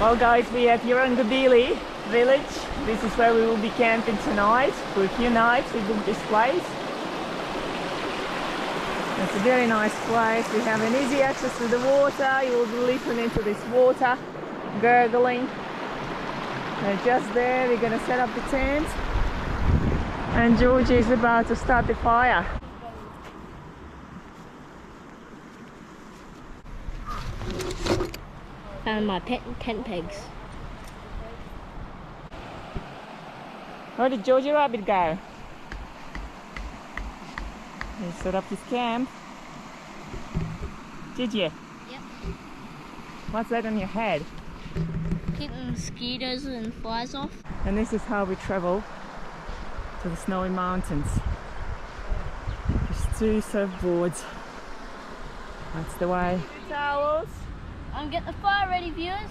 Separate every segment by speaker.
Speaker 1: Well guys, we're at Yarrangobilly village. This is where we will be camping tonight. For a few nights we booked this place. It's a very nice place. We have an easy access to the water. You will be listening to this water gurgling. And just there we're going to set up the tent. And Geo-G is about to start the fire.
Speaker 2: Found my pet tent pegs.
Speaker 1: Where did Geo-G Rabbit go? He set up his camp. Did you?
Speaker 2: Yep.
Speaker 1: What's that on your head?
Speaker 2: Keep the mosquitoes and flies off.
Speaker 1: And this is how we travel to the snowy mountains. Just 2 surfboards. That's the way. Towels.
Speaker 2: Get the fire ready, viewers.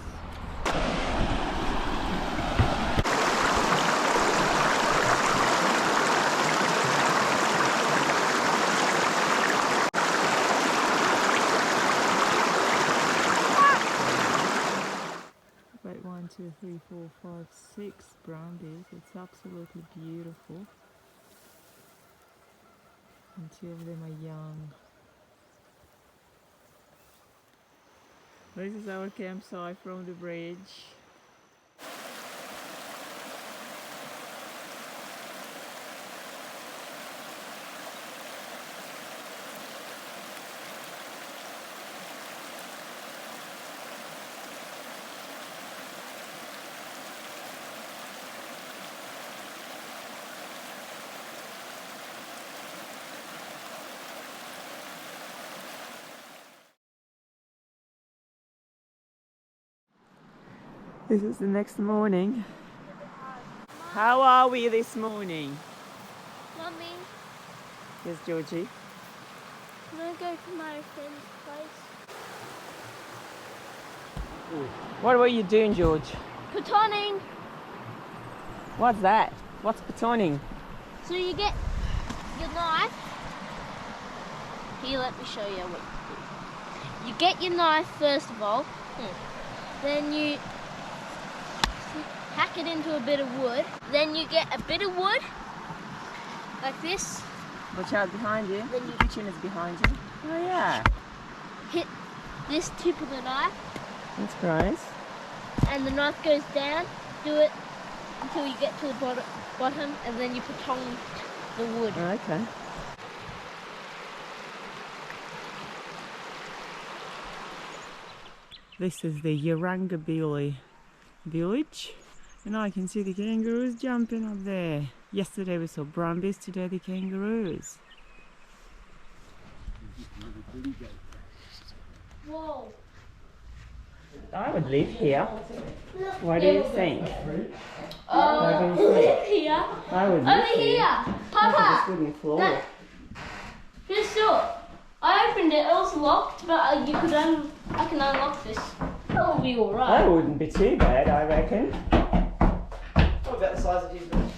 Speaker 1: Wait, 1, 2, 3, 4, 5, 6 brown bears. It's absolutely beautiful. And 2 of them are young. This is our campsite from the bridge. This is the next morning. How are we this morning?
Speaker 2: Mommy,
Speaker 1: Yes, Geo-G.
Speaker 2: can I go to my friend's place?
Speaker 1: What were you doing, George?
Speaker 2: Patoning.
Speaker 1: What's that? What's patoning?
Speaker 2: So you get your knife. Here, let me show you what you do. You get your knife first of all. Then you hack it into a bit of wood. Then you get a bit of wood, like this.
Speaker 1: Watch out behind you.
Speaker 2: Then you
Speaker 1: The kitchen is behind you. Oh yeah.
Speaker 2: hit this tip of the knife,
Speaker 1: That's great.
Speaker 2: and the knife goes down. Do it until you get to the bottom, and then you patong the wood.
Speaker 1: Okay. This is the Yarrangobilly village, and I can see the kangaroos jumping up there. Yesterday we saw brumbies, today the kangaroos.
Speaker 2: Whoa!
Speaker 1: I would live here. What do you think? What do you think?
Speaker 2: Here.
Speaker 1: I would live
Speaker 2: Over here.
Speaker 1: Look at
Speaker 2: Papa.
Speaker 1: this wooden floor.
Speaker 2: That- Just so. I opened it. It was locked, but you could I can unlock this. That will be all right.
Speaker 1: That wouldn't be too bad, I reckon.
Speaker 3: What about the size of his bed?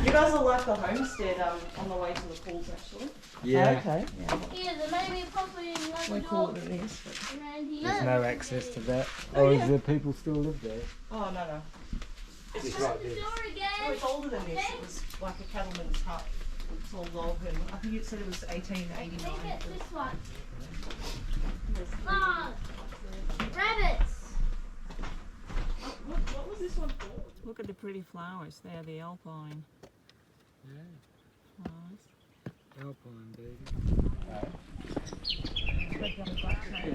Speaker 3: You guys are like the homestead on the way to the pools, actually.
Speaker 4: Yeah,
Speaker 1: Okay.
Speaker 2: Here, there may be probably another
Speaker 1: We
Speaker 2: door
Speaker 1: call it this.
Speaker 2: around here.
Speaker 4: there's no access to that. Or is there people still live there?
Speaker 3: Oh, no.
Speaker 2: It's
Speaker 4: Just
Speaker 2: the
Speaker 4: like this.
Speaker 2: door
Speaker 3: No,
Speaker 2: again.
Speaker 3: it's older than this. It was like a cattleman's hut. It's all log, and I think it said it was
Speaker 2: I think
Speaker 3: 1889.
Speaker 2: it's this one. Ah, rabbits.
Speaker 3: What was this one for?
Speaker 1: Look at the pretty flowers. They are the alpine
Speaker 4: Yeah,
Speaker 1: flowers.
Speaker 4: Alpine, baby.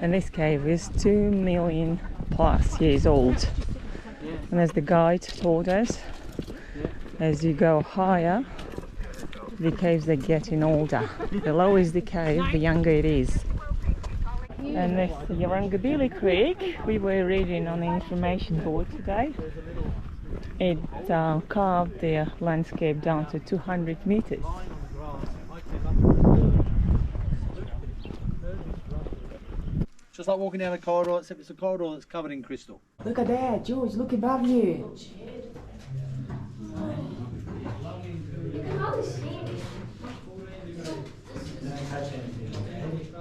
Speaker 1: And this cave is 2 million plus years old. And as the guide told us, as you go higher, the caves are getting older. The lower is the cave, the younger it is. And this Yarrangobilly Creek, we were reading on the information board today. It carved the landscape down to 200 meters.
Speaker 4: Just like walking down a corridor, except it's a corridor that's covered in crystal.
Speaker 1: Look at that, George, look above you.
Speaker 2: You can hardly see it.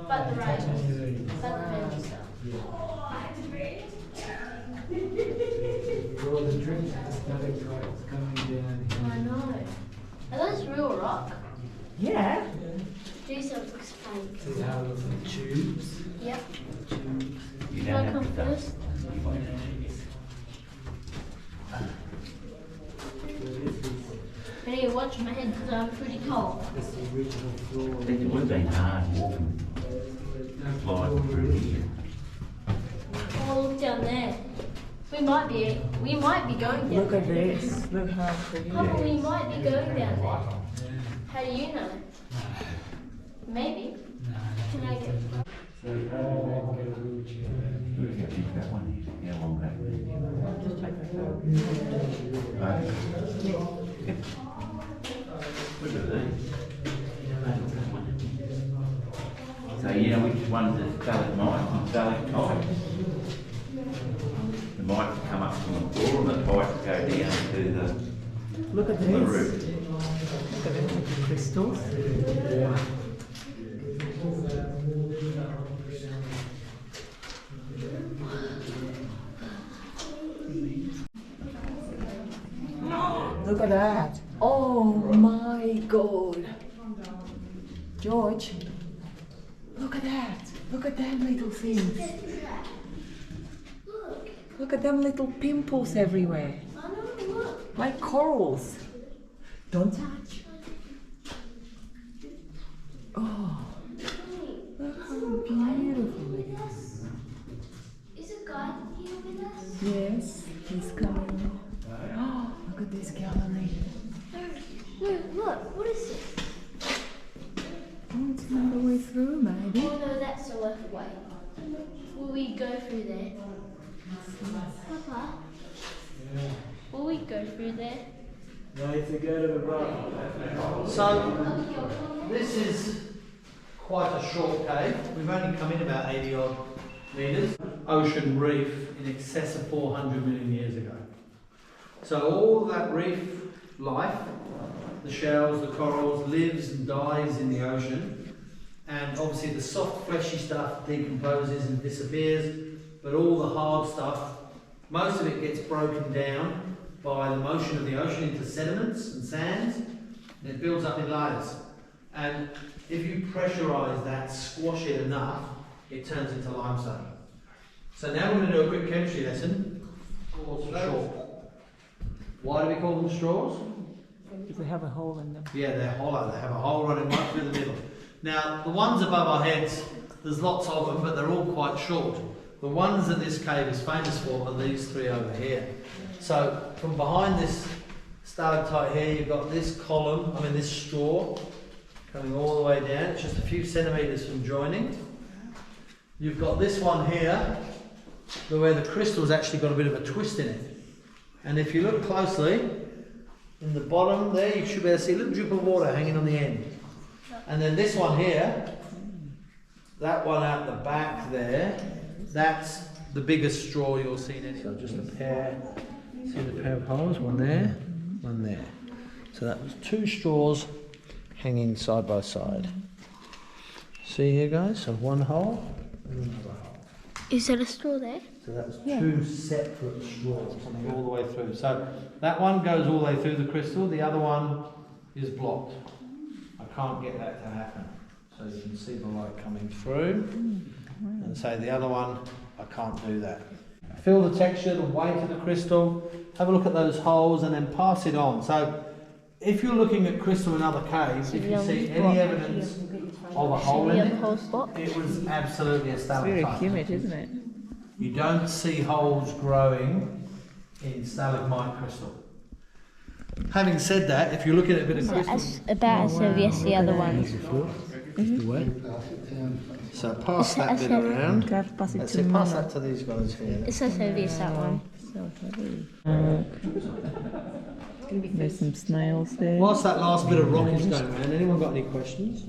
Speaker 2: But the right. But the stuff. I know. Are those real rock?
Speaker 1: Yeah.
Speaker 2: Jason looks fake.
Speaker 5: See how it looks like tubes?
Speaker 2: Yep.
Speaker 5: Tubes.
Speaker 2: Can I come first? I need to watch my head because I'm pretty tall.
Speaker 5: That's the original floor.
Speaker 6: I think it would have been hard walking, flying through here.
Speaker 2: Oh, look down there. We might be going down
Speaker 1: Look at
Speaker 2: there.
Speaker 1: this. Look how pretty.
Speaker 2: Papa, we might be going down there. How do you know? Maybe. Can I get?
Speaker 5: So you can't get a wheelchair.
Speaker 6: Look how big that one is, how long that is. Look at these. So you know which one's the stalagmites and stalactites? The mites come up from the floor and the tights go down to the
Speaker 1: Look at
Speaker 6: the
Speaker 1: this.
Speaker 6: roof.
Speaker 1: Look at the crystals. Look at that. Oh my God. George, look at that. Look at them little things. Look at them little pimples everywhere.
Speaker 2: I know, look.
Speaker 1: Like corals. Don't touch. Oh, look how beautiful it is.
Speaker 2: Is a guy here with us?
Speaker 1: Yes, he's coming. Oh, look at this gallery.
Speaker 2: No, look. What is this?
Speaker 1: Oh, it's another way through, maybe.
Speaker 2: Oh no, that's the left way. Will we go through there? Papa? Will we go through there?
Speaker 5: No, to go to the right.
Speaker 4: So, this is quite a short cave. We've only come in about 80 odd metres. Ocean reef in excess of 400 million years ago. So all that reef life, the shells, the corals, lives and dies in the ocean. And obviously the soft fleshy stuff decomposes and disappears, but all the hard stuff, most of it gets broken down by the motion of the ocean into sediments and sands, and it builds up in layers. And if you pressurise that, squash it enough, it turns into limestone. So now we're going to do a quick chemistry lesson. Straws. Why do we call them straws?
Speaker 1: Because they have a hole in them.
Speaker 4: Yeah, they're hollow. They have a hole running right through the middle. Now, the ones above our heads, there's lots of them, but they're all quite short. The ones that this cave is famous for are these three over here. So, from behind this stalactite here, you've got this column, this straw, coming all the way down. It's just a few centimetres from joining. You've got this one here, where the crystal's actually got a bit of a twist in it. And if you look closely, in the bottom there, you should be able to see a little drip of water hanging on the end. And then this one here, that one out the back there, that's the biggest straw you'll see in any. So just a pair, see the pair of holes, one there, one there. So that was two straws hanging side by side. See here guys, so one hole and another hole.
Speaker 2: Is there a straw there?
Speaker 4: So that was two separate straws coming all the way through. So that one goes all the way through the crystal, the other one is blocked. I can't get that to happen. So you can see the light coming through. And say the other one, I can't do that. Feel the texture, the weight of the crystal, have a look at those holes and then pass it on. So if you're looking at crystal in other caves, if you see any evidence of a hole in it, it was absolutely a
Speaker 1: It's
Speaker 4: stalactite.
Speaker 1: very humid, isn't it?
Speaker 4: You don't see holes growing in stalagmite crystal. Having said that, if you look at a bit of crystal,
Speaker 2: About as heavy as the other ones.
Speaker 4: so pass that bit around.
Speaker 1: Pass it
Speaker 4: Let's
Speaker 1: to
Speaker 4: see, pass
Speaker 1: Mama.
Speaker 4: that to these guys here.
Speaker 2: It's as heavy as that one.
Speaker 1: So heavy. There's some snails there.
Speaker 4: Whilst that last bit of rock is going around, anyone got any questions?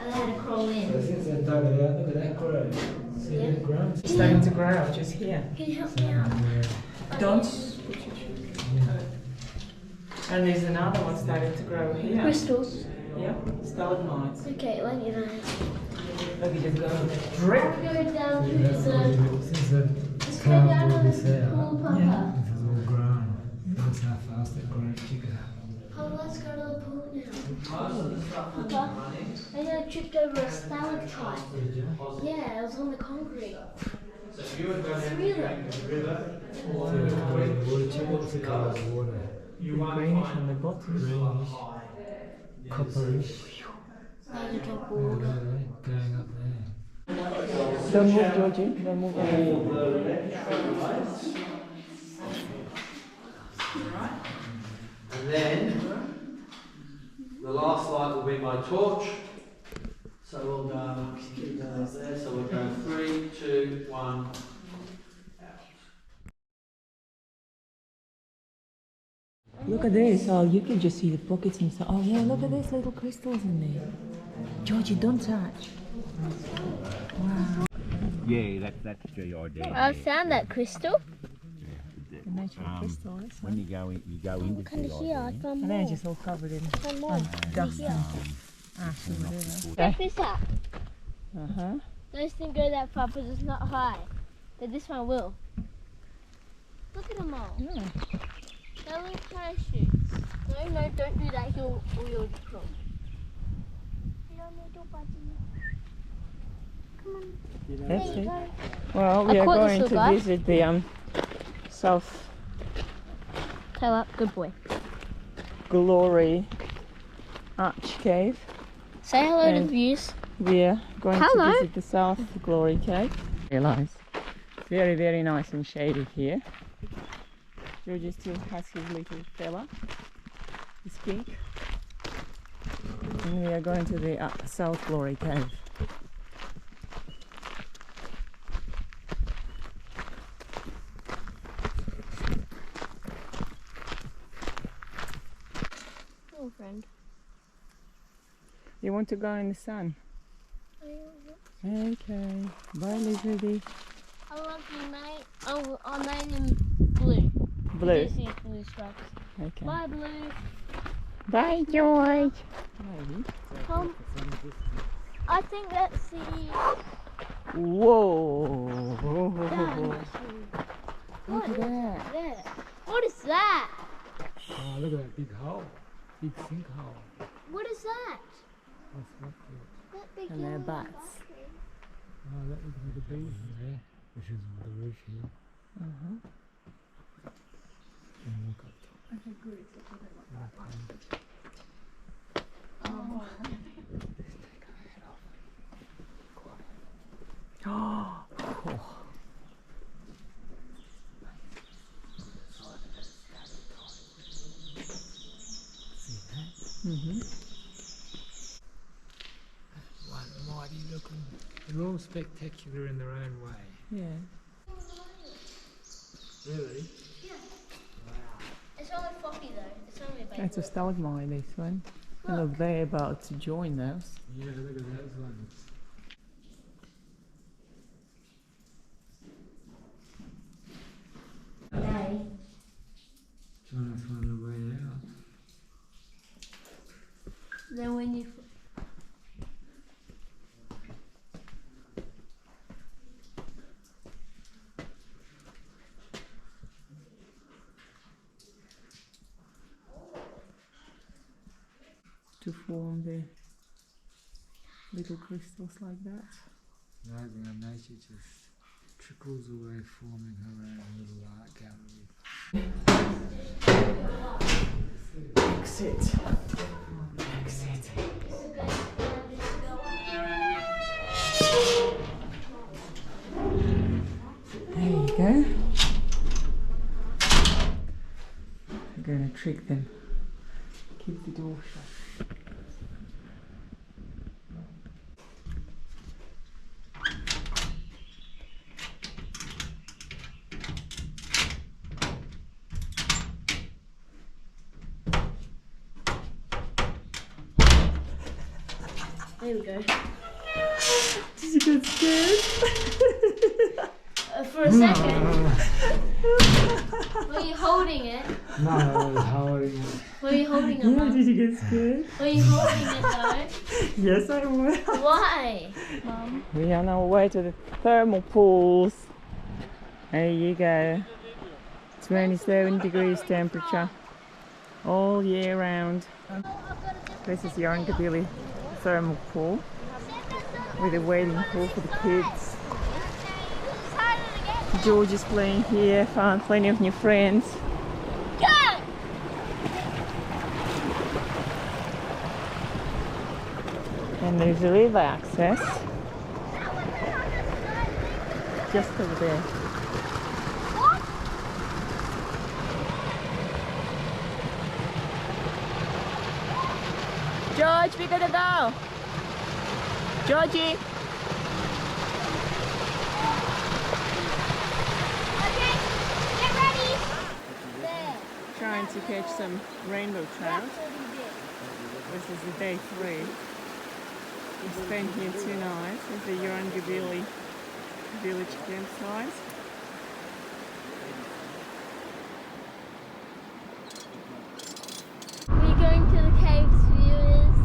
Speaker 2: And I had to crawl in.
Speaker 5: Since I dug it out, look at that grow. See
Speaker 2: Yeah.
Speaker 5: that grow?
Speaker 1: It's starting to grow just here.
Speaker 2: Can you help me out?
Speaker 1: Don't. And there's another one starting to grow here.
Speaker 2: Crystals.
Speaker 1: Yeah, stalagmites.
Speaker 2: Okay, let me know.
Speaker 1: Look, you just go drip.
Speaker 2: I'll go down to
Speaker 5: This is the
Speaker 2: let's go
Speaker 5: town
Speaker 2: down
Speaker 5: where
Speaker 2: to
Speaker 5: we say
Speaker 2: the pool, Papa.
Speaker 1: Yeah.
Speaker 5: this is all grown. That's how fast it grows chicken.
Speaker 2: Papa, let's go to the pool now. Papa, I tripped over a stalactite. Yeah, it was on the concrete. Three of them.
Speaker 5: Water chicken, what's the colour of the water?
Speaker 1: Greenish on the bottom.
Speaker 5: Greenish, copperish.
Speaker 2: There's a drop of
Speaker 5: Yeah,
Speaker 2: water.
Speaker 5: going up there.
Speaker 1: Don't move, Georgie. Don't move.
Speaker 4: And then the last light will be my torch. So we'll go, keep that up there. So we'll go 3, 2, 1.
Speaker 1: Look at this. Oh, you can just see the pockets and stuff. Oh, yeah, look at these little crystals in there. Georgie, don't touch. Wow.
Speaker 6: Yeah, that's Geo-G.
Speaker 2: I found that crystal.
Speaker 1: The natural crystal, isn't
Speaker 6: When you go into
Speaker 2: Kind of here, I
Speaker 6: Geo-G,
Speaker 2: found
Speaker 1: And
Speaker 2: more.
Speaker 1: then it's just all covered in
Speaker 2: Found more.
Speaker 1: dust
Speaker 2: Here.
Speaker 1: and ash and whatever.
Speaker 2: Check this out.
Speaker 1: Uh-huh.
Speaker 2: Those didn't go that far because it's not high. But this one will. Look at them all.
Speaker 1: Yeah.
Speaker 2: They're little parachutes. No, don't do that. You'll drop. You don't need your buddy. Come on.
Speaker 1: That's
Speaker 2: There you
Speaker 1: it.
Speaker 2: go.
Speaker 1: Well, we
Speaker 2: I
Speaker 1: are
Speaker 2: caught this
Speaker 1: going to
Speaker 2: little guy.
Speaker 1: visit the South
Speaker 2: Tail up. Good boy.
Speaker 1: Glory Arch Cave.
Speaker 2: Say hello to
Speaker 1: And-
Speaker 2: views.
Speaker 1: We are going
Speaker 2: Hello.
Speaker 1: to visit the South Glory Cave. Realize, very, very nice and shady here. Georgie still has his little fella, his kink. And we are going to the South Glory Cave.
Speaker 2: Oh, friend.
Speaker 1: You want to go in the sun? Okay. Bye, Lizzie.
Speaker 2: I love you, mate. Oh, I made him blue.
Speaker 1: Blue.
Speaker 2: You see blue stripes.
Speaker 1: Okay.
Speaker 2: Bye, blue.
Speaker 1: Bye, George.
Speaker 2: Come. I think that's the
Speaker 1: Whoa.
Speaker 2: What
Speaker 1: Look at that.
Speaker 2: is that? What is that?
Speaker 5: Oh, look at that big hole. Big sinkhole.
Speaker 2: What is that?
Speaker 5: What's that for?
Speaker 2: That big
Speaker 1: And their
Speaker 2: yellow
Speaker 1: butts.
Speaker 2: bucket.
Speaker 5: Oh, that looks like a bees in there. This is the roof here.
Speaker 1: Uh-huh.
Speaker 5: And walk up top.
Speaker 1: Oh. Mm-hmm.
Speaker 5: One mighty looking. They're all spectacular in their own way.
Speaker 1: Yeah.
Speaker 5: Really?
Speaker 2: It's only floppy though. It's only a baby.
Speaker 1: That's a stalagmite, this one. And look, they're about to join those.
Speaker 5: Yeah, look at those ones. Trying to find a way out.
Speaker 2: Then when you
Speaker 1: To form the little crystals like that.
Speaker 5: Amazing how nature just trickles away, forming her own little art gallery.
Speaker 1: Exit. Exit. There you go. I'm gonna trick them. Keep the door shut.
Speaker 2: there we go.
Speaker 1: Did you get scared?
Speaker 2: For a second. Were you holding it?
Speaker 5: No, I was holding it.
Speaker 2: Were you holding it,
Speaker 1: Yeah,
Speaker 2: Mum?
Speaker 1: did you get scared?
Speaker 2: Were you holding it though?
Speaker 1: Yes, I was.
Speaker 2: Why, Mum?
Speaker 1: We are on our way to the thermal pools. There you go. 27 degrees temperature all year round. This is Yarrangobilly thermal pool with a waiting pool for the kids. George is playing here, found plenty of new friends.
Speaker 2: Go!
Speaker 1: And there's a river access just over there. George, we gotta go. Georgie.
Speaker 2: Okay, get ready. There.
Speaker 1: Trying to catch some rainbow trout. This is the day 3. We spent here 2 nights at the Yarrangobilly village campsite.
Speaker 2: We're going to the caves, viewers.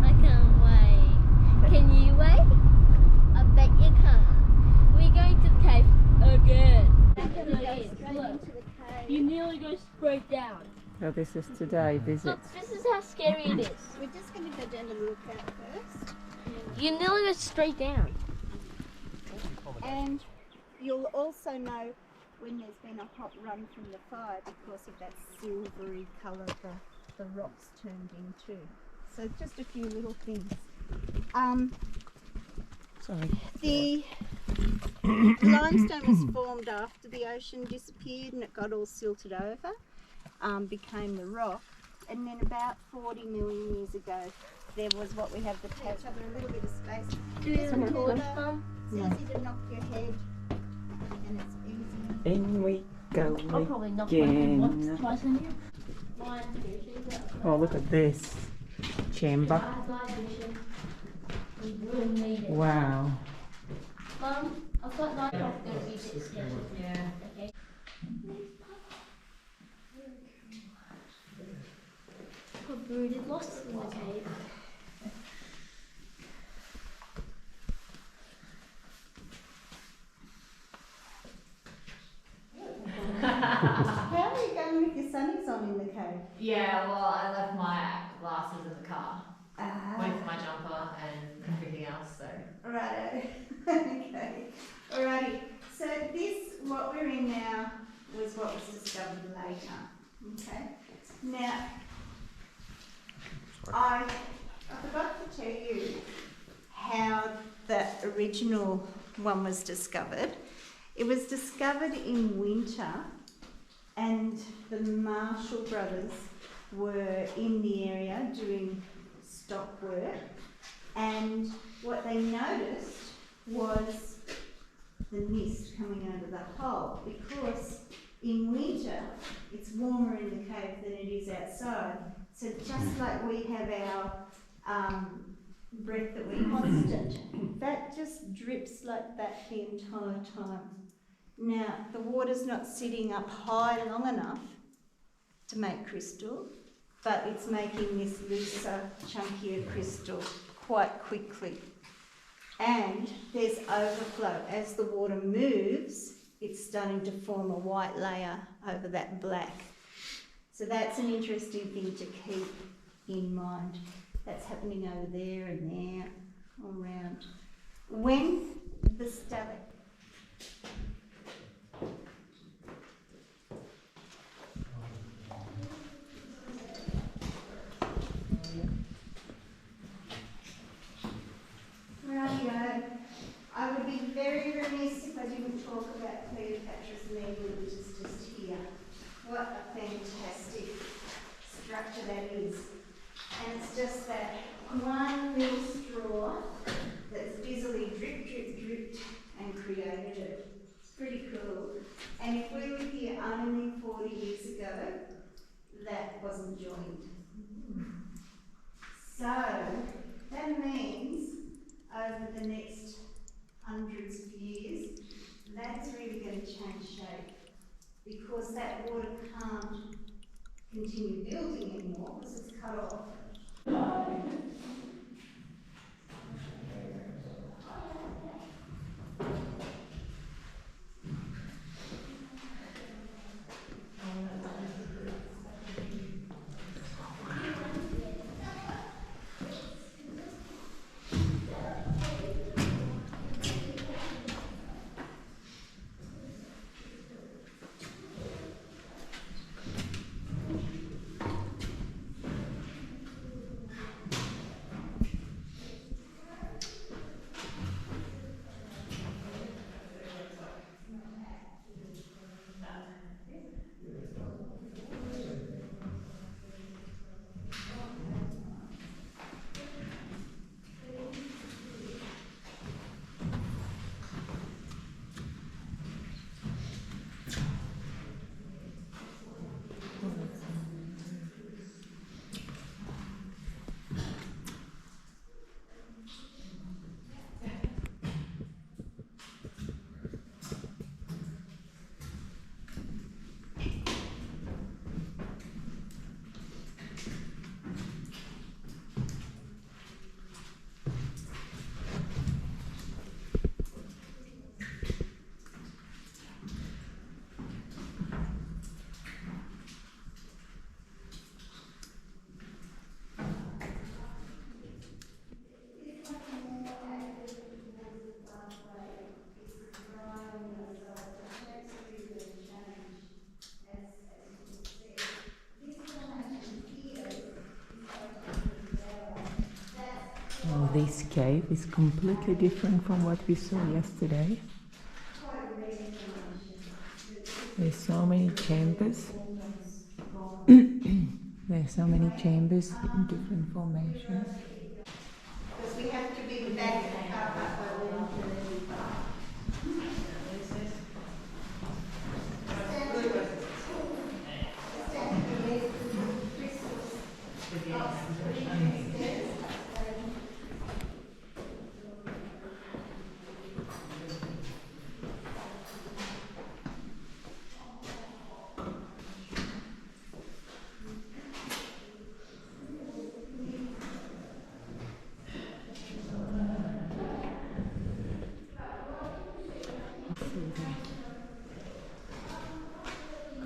Speaker 2: I can't wait. Can you wait? I bet you can't. We're going to the cave again. Look, you nearly go straight down.
Speaker 1: So this is today visit.
Speaker 2: Look, this is how scary it is.
Speaker 7: We're just going to go down and look at first.
Speaker 2: You nearly go straight down.
Speaker 7: And you'll also know when there's been a hot run from the fire because of that silvery colour the rocks turned into. So just a few little things.
Speaker 1: Sorry.
Speaker 7: The limestone was formed after the ocean disappeared and it got all silted over, became the rock. And then about 40 million years ago, there was what we have the each other a little bit of space. There's water, it's easy to knock your head, and it's easy.
Speaker 1: In we go
Speaker 2: I'll probably knock my head
Speaker 1: again.
Speaker 2: once, twice on you.
Speaker 1: Oh, look at this chamber. Wow.
Speaker 2: Mum, I've got light off going to be a bit scary. Yeah. Okay. Got brooded lost in the cave.
Speaker 7: How are you going with your sunnies on in the cave?
Speaker 8: Yeah, well, I left my glasses in the car
Speaker 7: Ah,
Speaker 8: with my jumper and everything else, so.
Speaker 7: righto. Okay. Alrighty. So this, what we're in now, was what was discovered later. Okay. Now, I forgot to tell you how the original one was discovered. It was discovered in winter, and the Marshall brothers were in the area doing stock work, and what they noticed was the mist coming out of the hole, because in winter it's warmer in the cave than it is outside. So just like we have our breath that we're constant, that just drips like that the entire time. Now, the water's not sitting up high long enough to make crystal, but it's making this looser, chunkier crystal quite quickly. And there's overflow. As the water moves, it's starting to form a white layer over that black. So that's an interesting thing to keep in mind. That's happening over there and there, all around. When the stalactite Rightio. I would be very remiss if I didn't talk about Cleopatra's Needle, which is just here. What a fantastic structure that is. And it's just that one little straw that's busily drip, drip, dripped and created it. It's pretty cool. And if we were here only 40 years ago, that wasn't joined. So that means over the next hundreds of years, that's really going to change shape. because that water can't continue building anymore because it's cut off.
Speaker 1: Well, this cave is completely different from what we saw yesterday. There's so many chambers. There's so many chambers in different formations.
Speaker 7: Because we have to be back at the car park by 11:30.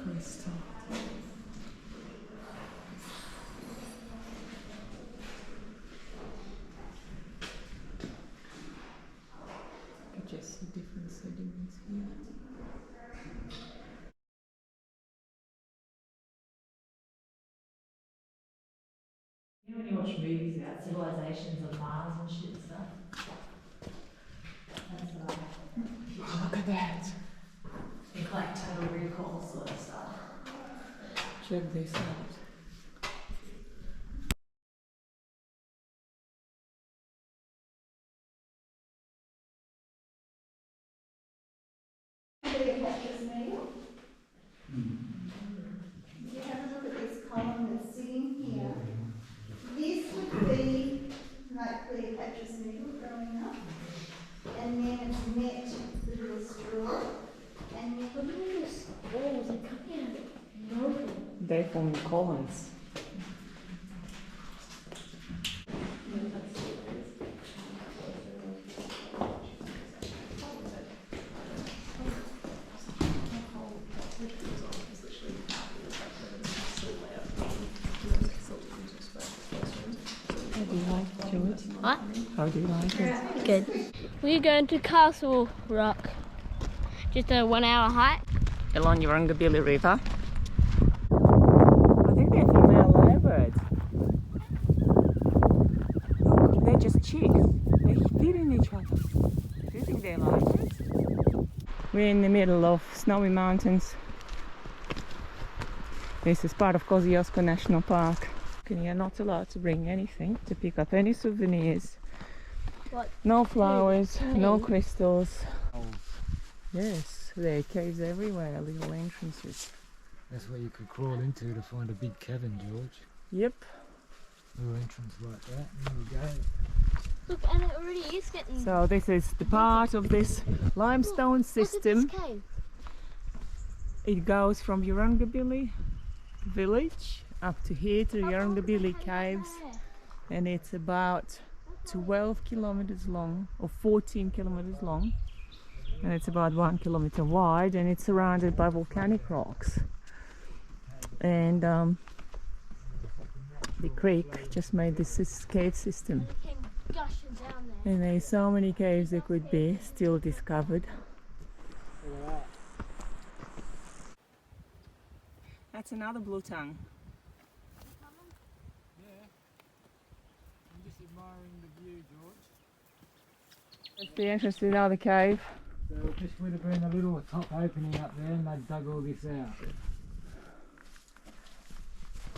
Speaker 1: Crystal. You can just see different sediments here.
Speaker 8: You know when you watch movies about civilizations of Mars and shit and stuff? That's what I
Speaker 1: Look at that.
Speaker 8: think, like Total Recall sort of stuff.
Speaker 1: Check this out.
Speaker 7: Cleopatra's Needle. If you have a look at this column that's sitting here, this would be like Cleopatra's Needle growing up, and then it's met the little straw, and you
Speaker 2: Look at all those walls that come out of it. No.
Speaker 1: They form columns. How do you like it, George?
Speaker 2: What?
Speaker 1: How do you like it?
Speaker 2: Good. We're going to Castle Rock. Just a 1 hour hike.
Speaker 1: Along Yarrangobilly River. I think they're female lyrebirds. Look, they're just chicks. They're feeding each other. Do you think they're lyrebirds? We're in the middle of snowy mountains. This is part of Kosciuszko National Park. You're not allowed to bring anything, to pick up any souvenirs.
Speaker 2: What?
Speaker 1: No flowers, no
Speaker 2: Me?
Speaker 1: crystals. Yes, there are caves everywhere, little entrances.
Speaker 5: That's where you could crawl into to find a big cavern, George.
Speaker 1: Yep.
Speaker 5: Little entrance like that. There we go.
Speaker 2: Look, and it already is getting.
Speaker 1: So this is the part of this limestone
Speaker 2: Look
Speaker 1: system.
Speaker 2: at this cave.
Speaker 1: it goes from Yarrangobilly village up to here to Yarrangobilly caves, and it's about 12 kilometers long or 14 kilometers long, and it's about 1 kilometer wide, and it's surrounded by volcanic rocks. And the creek just made this cave system, and there's so many caves there could be still discovered. That's another blue tongue.
Speaker 5: Yeah. I'm just admiring the view, George.
Speaker 1: That's the entrance to another cave.
Speaker 5: So it just would have been a little top opening up there, and they dug all this out.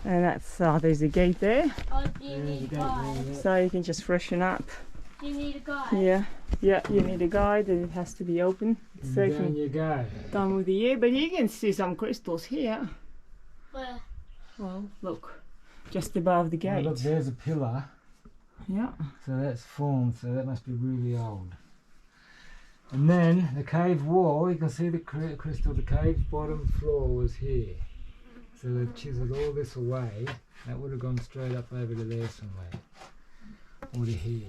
Speaker 1: And that's there's a gate there,
Speaker 2: Oh, do you need a guide?
Speaker 1: so you can just freshen up.
Speaker 2: Do you need a guide?
Speaker 1: Yeah, you need a guide, and it has to be open.
Speaker 5: And
Speaker 1: So
Speaker 5: down you go.
Speaker 1: done with the year, but you can see some crystals here.
Speaker 2: Where?
Speaker 1: Well, look, just above the
Speaker 5: Now
Speaker 1: gate.
Speaker 5: look, there's a pillar.
Speaker 1: Yeah.
Speaker 5: So that's formed, so that must be really old. And then the cave wall, you can see the crystal, the cave bottom floor was here. So they've chiselled all this away. That would have gone straight up over to there somewhere. Or to here.